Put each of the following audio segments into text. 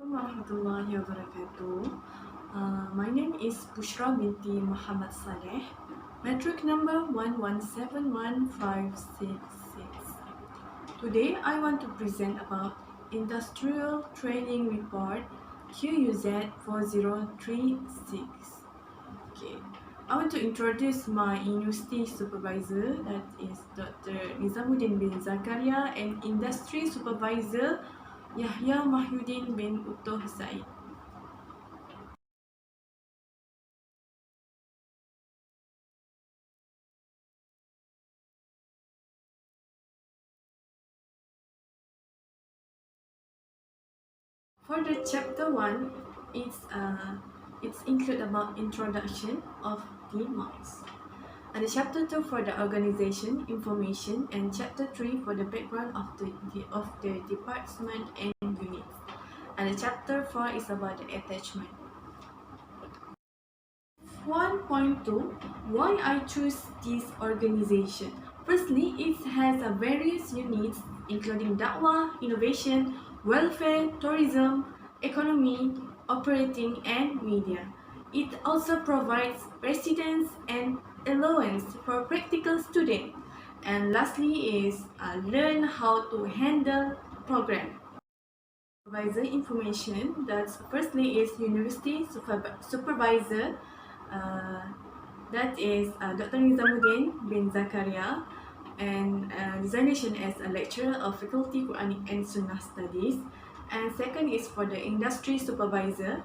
Warahmatullahi wabarakatuh. My name is Bushraa binti Muhammad Salleh. Matric number 1171566. Today I want to present about Industrial Training Report QUZ 4036. Okay. I want to introduce my university supervisor, that is Dr. Nizamuddin bin Zakaria, and industry supervisor Yahya Mahyuddin bin Utuh Zaid. For the chapter 1, it's include about introduction of the marks. And the chapter 2 for the organization, information, and chapter 3 for the background of the department and units. And the chapter 4 is about the attachment. 1.2, why I choose this organization. Firstly, it has a various units including da'wah, innovation, welfare, tourism, economy, operating, and media. It also provides residence and allowance for practical students. And lastly is learn how to handle program. Supervisor information, that's firstly is university supervisor, that is Dr. Nizamuddin bin Zakaria, and designation as a lecturer of faculty Quranic and Sunnah studies. And second is for the industry supervisor,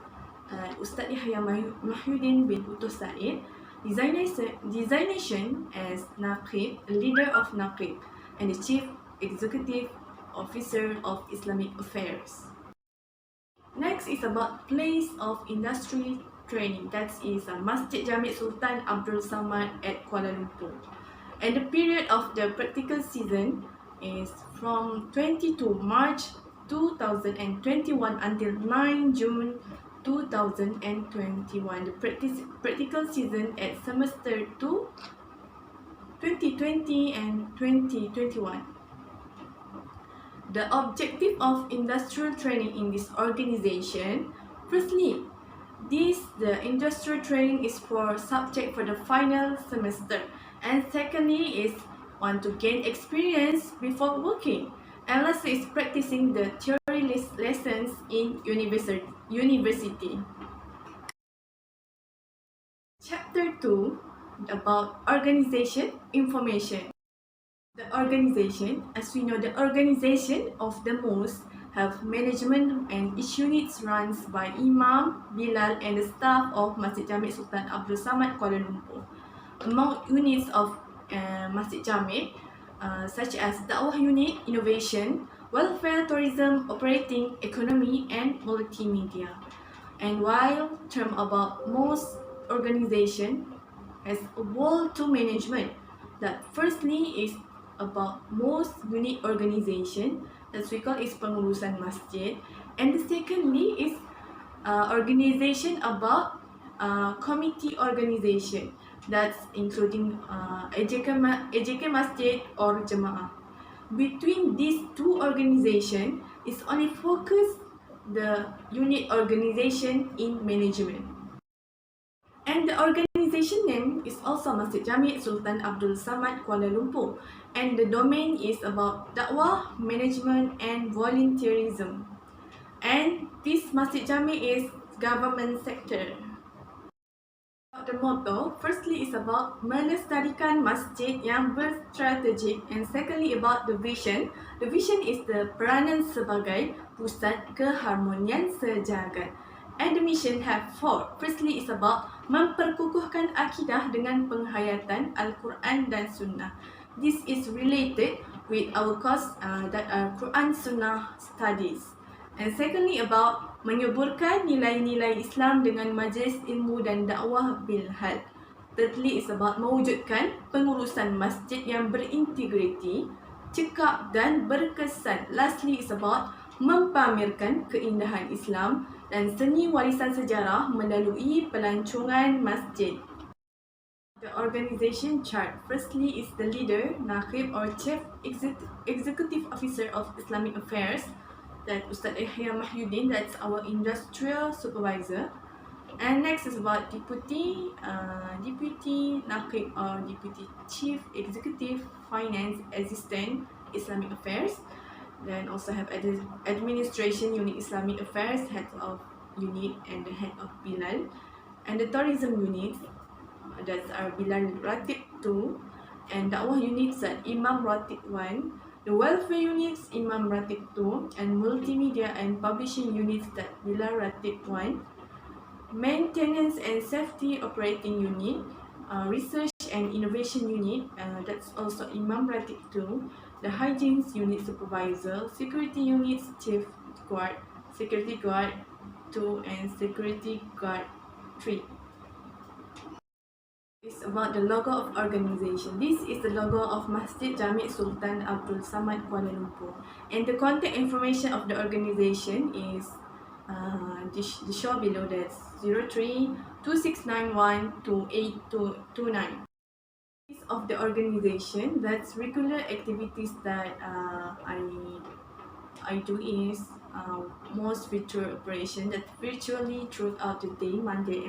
Ustaz Yahya Mahyuddin bin Utuh Zaid, designation as Naqib, leader of Naqib, and the chief executive officer of Islamic affairs. Next is about place of industry training, that is Masjid Jamek Sultan Abdul at Kuala Lumpur. And the period of the practical season is from 22 March 2021 until 9 June 2021. The practical season at semester 2 2020 and 2021. The objective of industrial training in this organization, firstly, the industrial training is for subject for the final semester, and secondly is want to gain experience before working, and lastly is practicing the theory lessons in university. Chapter 2 about organization information. The organization, as we know, the organization of the mosque have management, and each unit runs by Imam, Bilal, and the staff of Masjid Jamek Sultan Abdul Kuala Lumpur. Among units of Masjid Jamek, such as Da'wah Unit, Innovation, Welfare, Tourism, Operating, Economy, and Multimedia. And while term about most organization has a wall to management, that firstly is about most unit organization, that we call is pengurusan masjid, and secondly is organization about committee organization, that's including AJK masjid or jemaah. Between these two organizations is only focus the unit organization in management. And the organization name is also Masjid Jamek Sultan Abdul Kuala Lumpur, and the domain is about da'wah, management, and volunteerism. And this Masjid Jamek is government sector. The motto, firstly is about melestarikan masjid yang berstrategik, and secondly about the vision. The vision is the peranan sebagai pusat keharmonian sejagat. And the mission have four. Firstly is about memperkukuhkan akidah dengan penghayatan Al-Quran dan Sunnah. This is related with our course that are Quran Sunnah studies. And secondly about menyuburkan nilai-nilai Islam dengan majlis ilmu dan dakwah bilhal. Thirdly is about mewujudkan pengurusan masjid yang berintegriti, cekap dan berkesan. Lastly is about mempamerkan keindahan Islam dan seni warisan sejarah melalui pelancongan masjid. The organization chart, firstly is the leader, Naqib or Chief Executive Officer of Islamic Affairs. That Ustaz Mahyuddin, that's our industrial supervisor. And next is about deputy Naqib or deputy chief executive finance assistant Islamic affairs. Then also have administration unit Islamic affairs, head of unit and the head of Bilal. And the tourism unit, that's our Bilal Ratib 2, and Dakwah units at Imam Ratib 1, the welfare units Imam Ratib 2, and multimedia and publishing units that Bilal Ratib 1, maintenance and safety operating unit, research and innovation unit, that's also Imam Ratib 2, the hygiene unit supervisor, security units chief guard, security guard 2, and security guard 3. It's about the logo of organization. This is the logo of Masjid Jamek Sultan Abdul Kuala Lumpur. And the contact information of the organization is the show below, that's 03-2691-2829. Of the organization, that's regular activities that I do is most virtual operation, that virtually throughout the day, Monday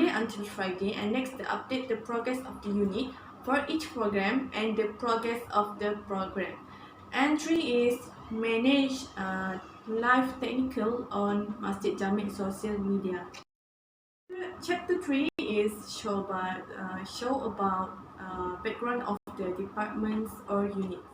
until Friday, and next update the progress of the unit for each program and the progress of the program. And 3 is manage live technical on Masjid Jamek social media. Chapter 3 is show about background of the departments or units.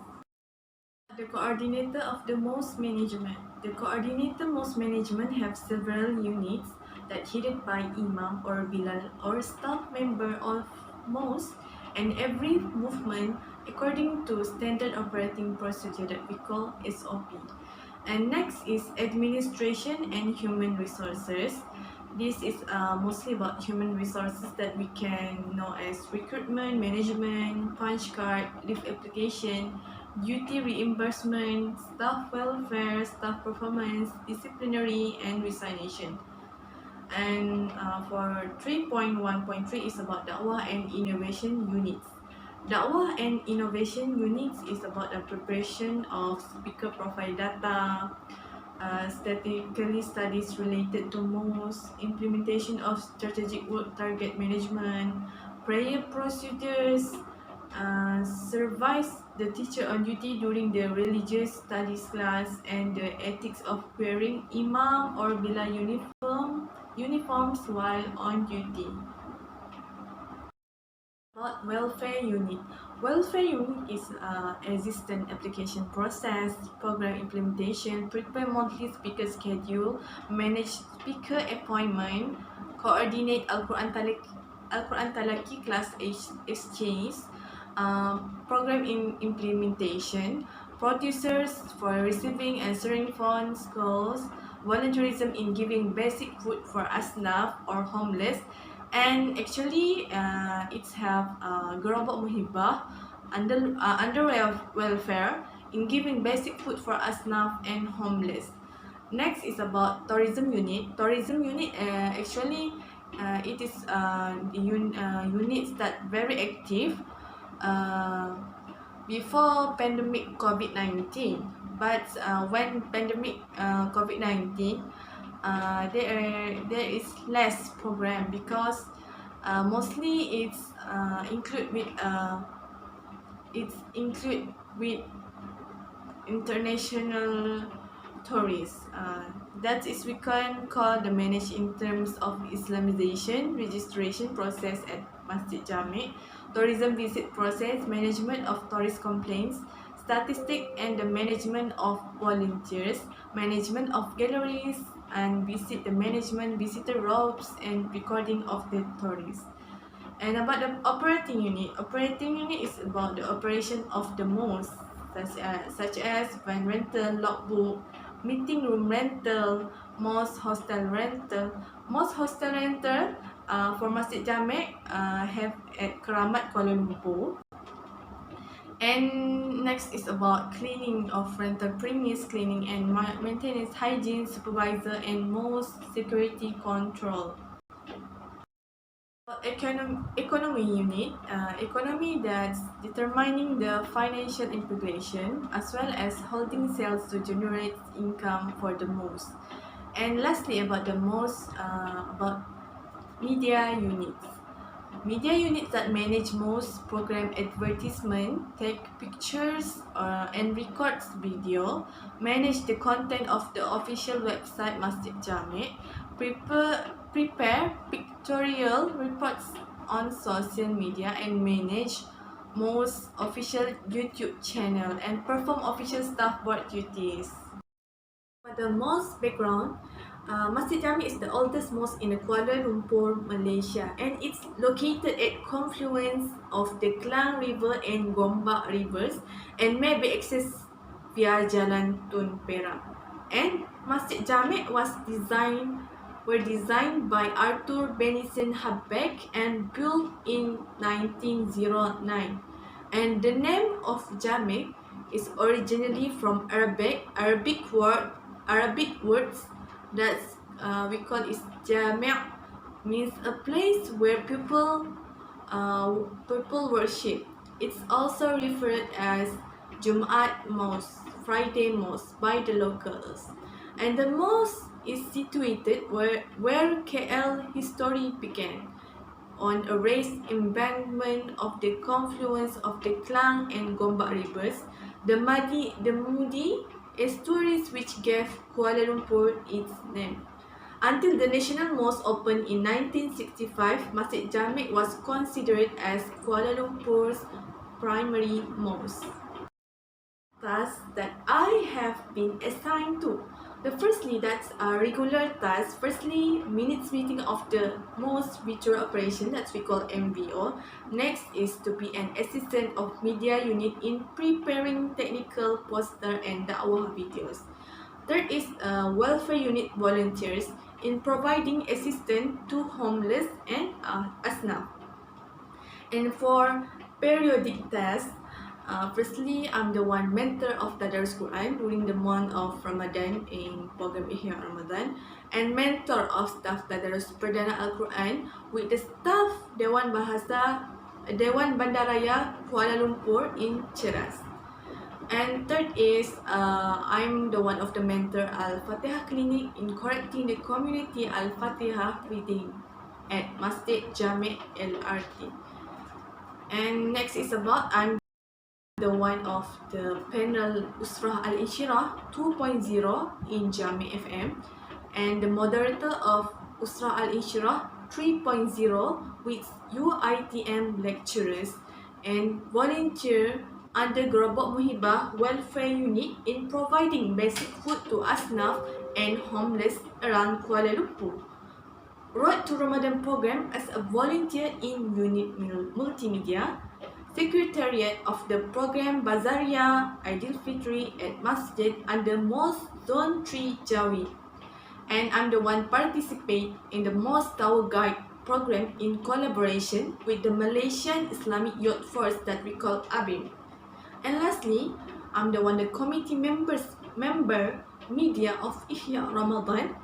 The coordinator of the most management. The coordinator most management have several units that headed by Imam or Bilal or staff member of most, and every movement according to standard operating procedure that we call SOP. And next is administration and human resources. This is mostly about human resources that we can know as recruitment, management, punch card, leave application, duty reimbursement, staff welfare, staff performance, disciplinary, and resignation. And for 3.1.3 is about Dakwah and Innovation Units. Dakwah and Innovation Units is about the preparation of speaker profile data, statistically studies related to most, implementation of strategic work target management, prayer procedures, supervise the teacher on duty during the religious studies class, and the ethics of wearing imam or bilal uniforms while on duty. About welfare unit. Welfare unit is assistant application process, program implementation, prepare monthly speaker schedule, manage speaker appointment, coordinate Al-Quran Talaki class exchange, program implementation, producers for receiving and sharing funds calls, volunteerism in giving basic food for asnaf or homeless. And actually it's have Gerobak Muhibah under welfare in giving basic food for asnaf and homeless. Next is about tourism unit. Tourism unit actually it is units that very active before pandemic COVID-19, but when pandemic COVID-19 there is less program because mostly it's include with international tourists. That is we can call the manage in terms of Islamization registration process at Masjid Jamek, tourism visit process, management of tourist complaints, statistics and the management of volunteers, management of galleries, and visit the management, visitor routes, and recording of the tourists. And about the operating unit is about the operation of the mosque, such as van rental, logbook, meeting room rental, mosque hostel rental. Mosque hostel rental for Masjid Jamek have at Keramat Kuala Lumpur. And next is about cleaning of rental premise, cleaning and maintenance, hygiene, supervisor, and most security control. Economy unit, economy that's determining the financial implication as well as holding sales to generate income for the most. And lastly, about the most, about media units. Media units that manage most program advertisement, take pictures and records video, manage the content of the official website Masjid Jamek, prepare pictorial reports on social media and manage most official YouTube channel and perform official staff board duties. For the mosque background, Masjid Jamek is the oldest mosque in Kuala Lumpur, Malaysia, and it's located at confluence of the Klang River and Gombak rivers and may be accessed via Jalan Tun Perak. And Masjid Jamek were designed by Arthur Benison Habbeck and built in 1909. And the name of Jamek is originally from Arabic words that we call is Jamek, means a place where people worship. It's also referred as Jumat Mosque, Friday Mosque by the locals. And the mosque is situated where KL history began, on a raised embankment of the confluence of the Klang and Gombak rivers, the Mudi estuaries which gave Kuala Lumpur its name. Until the National Mosque opened in 1965, Masjid Jamek was considered as Kuala Lumpur's primary mosque. Tasks that I have been assigned to. Firstly, that's a regular task. Firstly, minutes meeting of the most virtual operation, that's we call MVO. Next is to be an assistant of media unit in preparing technical poster and da'wah videos. Third is welfare unit volunteers in providing assistance to homeless and asnaf. And for periodic tasks, firstly, I'm the one mentor of Tadarus Quran during the month of Ramadan in program Ihya Ramadan, and mentor of staff Tadarus Perdana Al-Quran with the staff Dewan Bandaraya Kuala Lumpur in Cheras. And third is I'm the one of the mentor Al-Fatihah Clinic in correcting the community Al-Fatihah reading at Masjid Jamek LRT. And next is about I'm the one of the panel Usrah Al-Inshirah 2.0 in Jamek FM, and the moderator of Usrah Al-Inshirah 3.0 with UITM lecturers, and volunteer under Gerobok Muhibah Welfare Unit in providing basic food to asnaf and homeless around Kuala Lumpur. Road to Ramadan program as a volunteer in unit multimedia, Secretariat of the program Bazaria Aidil Fitri at Masjid under Mosque Zone 3 Jawi. And I'm the one participate in the Mosque Tower Guide program in collaboration with the Malaysian Islamic Youth Force that we call ABIM. And lastly, I'm the one the committee member media of Ihya Ramadan.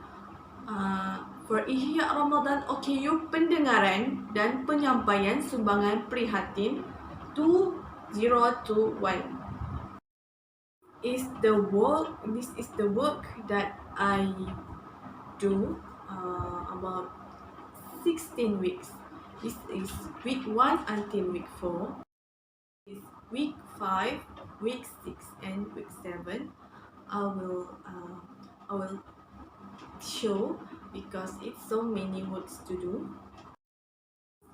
For Ihya Ramadan OKU pendengaran dan penyampaian sumbangan prihatin 2021. This is the work that I do about 16 weeks. This is week 1 until week 4. This is week 5, week 6, and week 7. I will show because it's so many works to do.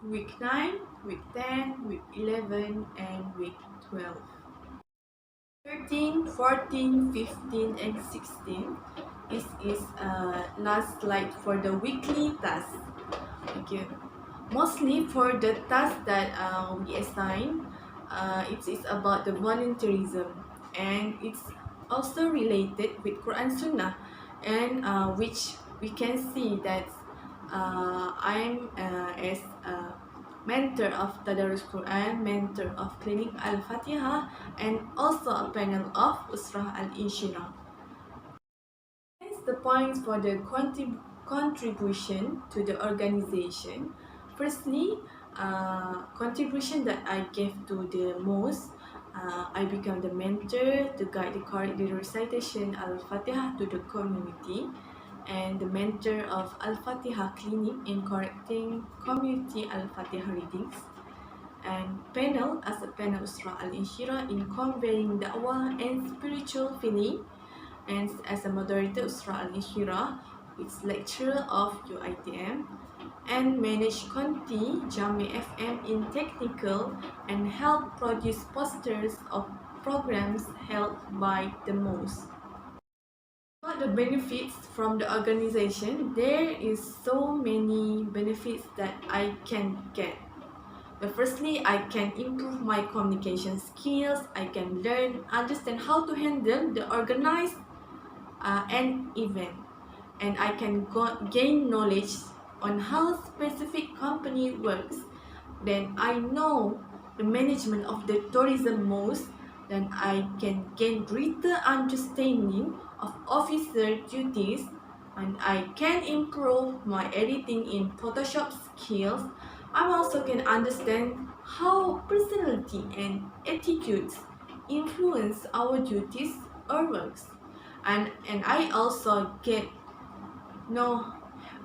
Week 9, week 10, week 11, and week 12. 13, 14, 15, and 16. This is last slide for the weekly task. Okay. Mostly for the task that we assign, it is about the volunteerism, and it's also related with Quran Sunnah, and which we can see that I'm as a mentor of Tadarus Quran, mentor of Clinic Al-Fatihah, and also a panel of Usrah Al-Inshirah. Hence the points for the contribution to the organization. Firstly, contribution that I gave to the most, I become the mentor to guide the correct recitation Al-Fatiha to the community, and the mentor of Al-Fatiha Clinic in correcting community Al-Fatiha readings, and panel as a panel Usra Al-Inshira in conveying da'wah and spiritual feeling, and as a moderator Usra Al-Inshira, its lecturer of UITM, and manage Conti Jamek FM in technical and help produce posters of programs held by the most. What the benefits from the organization? There is so many benefits that I can get. But firstly, I can improve my communication skills. I can learn, understand how to handle the organized an event, and I can gain knowledge on how specific company works. Then I know the management of the tourism most. Then I can gain greater understanding of officer duties, and I can improve my editing in Photoshop skills. I also can understand how personality and attitudes influence our duties or works, and I also get know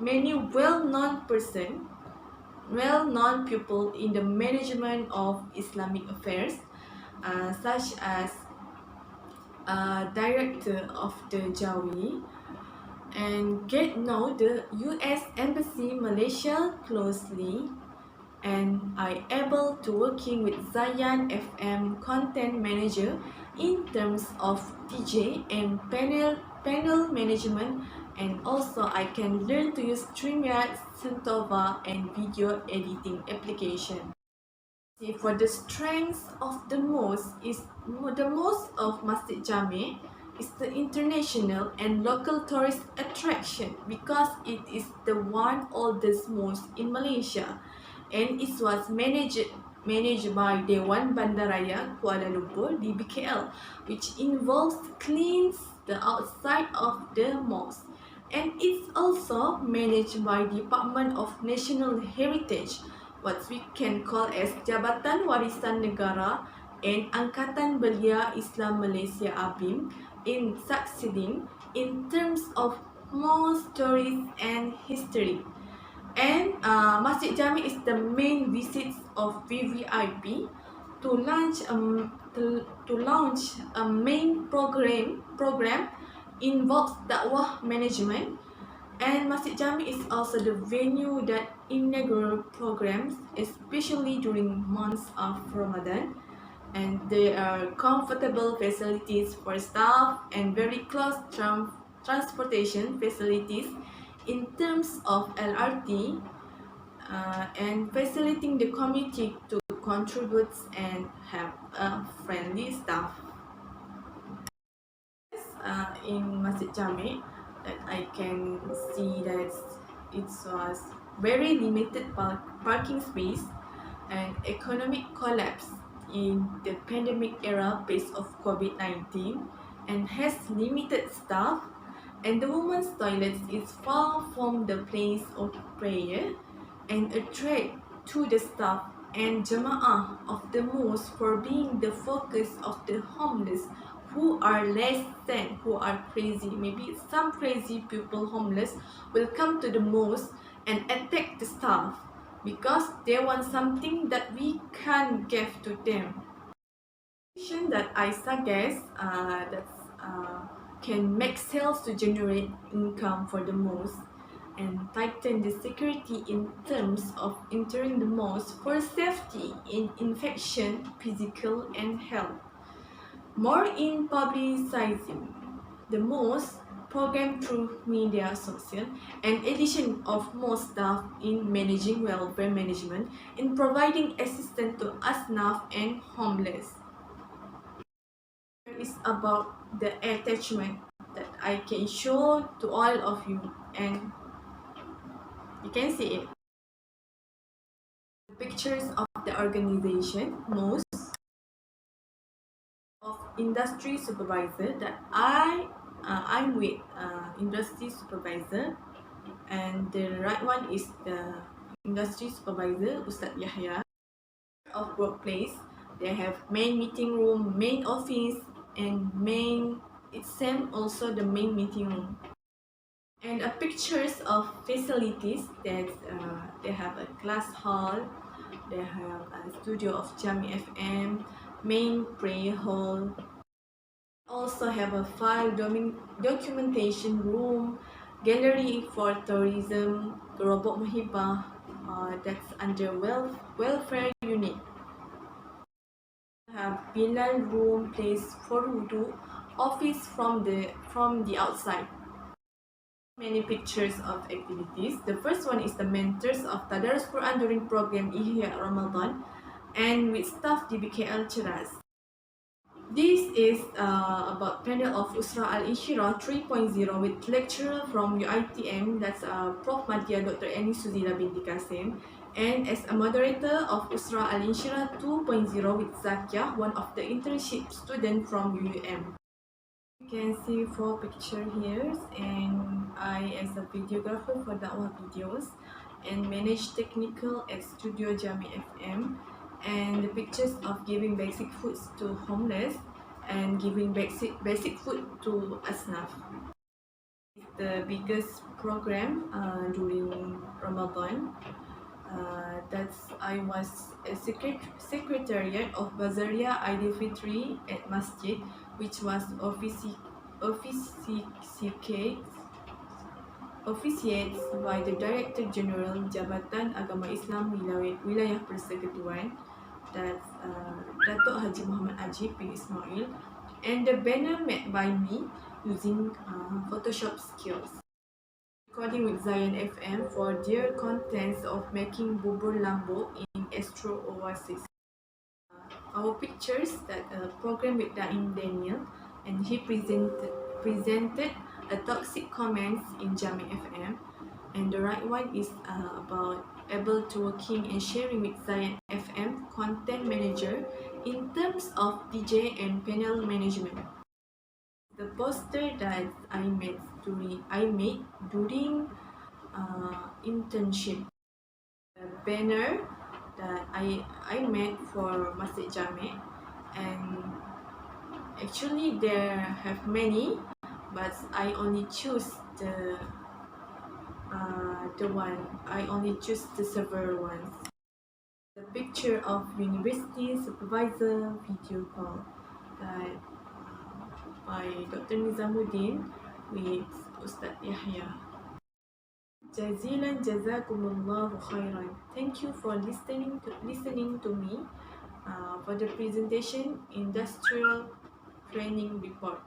many well-known people in the management of Islamic affairs, such as director of the Jawi, and get know the US Embassy Malaysia closely, and I able to working with Zayan FM content manager in terms of DJ and panel management, and also I can learn to use StreamYard, Sentova and video editing application. For the strengths of the most of Masjid Jamek is the international and local tourist attraction, because it is the one oldest mosque in Malaysia, and it was managed by Dewan Bandaraya Kuala Lumpur (DBKL), which involves cleans the outside of the mosque, and it's also managed by Department of National Heritage, what we can call as Jabatan Warisan Negara and Angkatan Belia Islam Malaysia ABIM, in succeeding in terms of more stories and history. And Masjid Jamek is the main visits of VVIP to launch a main program involves dakwah management. And Masjid Jamek is also the venue that inaugural programs, especially during months of Ramadan. And there are comfortable facilities for staff and very close transportation facilities in terms of LRT, and facilitating the community to contribute and have a friendly staff. In Masjid Jamek, that I can see that it was very limited parking space and economic collapse in the pandemic era based of COVID-19, and has limited staff, and the women's toilets is far from the place of prayer and a threat to the staff and Jama'ah of the mosque for being the focus of the homeless who are less than, who are crazy. Maybe some crazy people, homeless, will come to the mosque and attack the staff because they want something that we can't give to them. That I suggest can make sales to generate income for the mosque, and tighten the security in terms of entering the mosque for safety in infection, physical and health. More in publicizing the mosque program through media, social, and addition of more staff in managing welfare management, in providing assistance to asnaf and homeless. It's about the attachment that I can show to all of you, and you can see it. Pictures of the organization, most of industry supervisor that I'm with industry supervisor, and the right one is the industry supervisor, Ustaz Yahya. Of workplace, they have main meeting room, main office, and main, it's same also the main meeting room. And pictures of facilities that they have a class hall, they have a studio of Jamek FM, main prayer hall, also have a file documentation room, gallery for tourism, Gerobok Mahibah, that's under welfare unit. Have Bilal room, place for wudu, office from the outside. Many pictures of activities. The first one is the mentors of Tadarus Quran during program Ihya Ramadan and with staff di BKL Ceras. This is about panel of Usra Al-Inshirah 3.0 with lecturer from UITM, that's Prof. Madya Dr. Eni Suzila binti Kasim, and as a moderator of Usra Al-Inshirah 2.0 with Zakia, one of the internship student from UUM. You can see 4 pictures here, and I as a videographer for Dakwah videos and manage technical at Studio Jamek FM, and the pictures of giving basic foods to homeless and giving basic food to asnaf. It's the biggest program during Ramadan. I was a secretariat of Bazaria Idul Fitri at Masjid, which was officiates by the Director General Jabatan Agama Islam Wilayah Persekutuan, that's Datuk Haji Muhammad Ajib bin Ismail, and the banner made by me using Photoshop skills. Recording with Zion FM for their contents of making bubur lambo in Astro Oasis. Our pictures that program with Daim Daniel, and he presented a toxic comments in Jamek FM, and the right one is about able to working and sharing with Zion FM content manager in terms of DJ and panel management. The poster that I made during internship. The banner that I made for Masjid Jamek, and actually there have many, but I only choose the several ones. The picture of university supervisor video call that by Dr. Nizamuddin with Ustaz Yahya. Jazilan jazakumullahu khairan. Thank you for listening to me for the presentation industrial training report.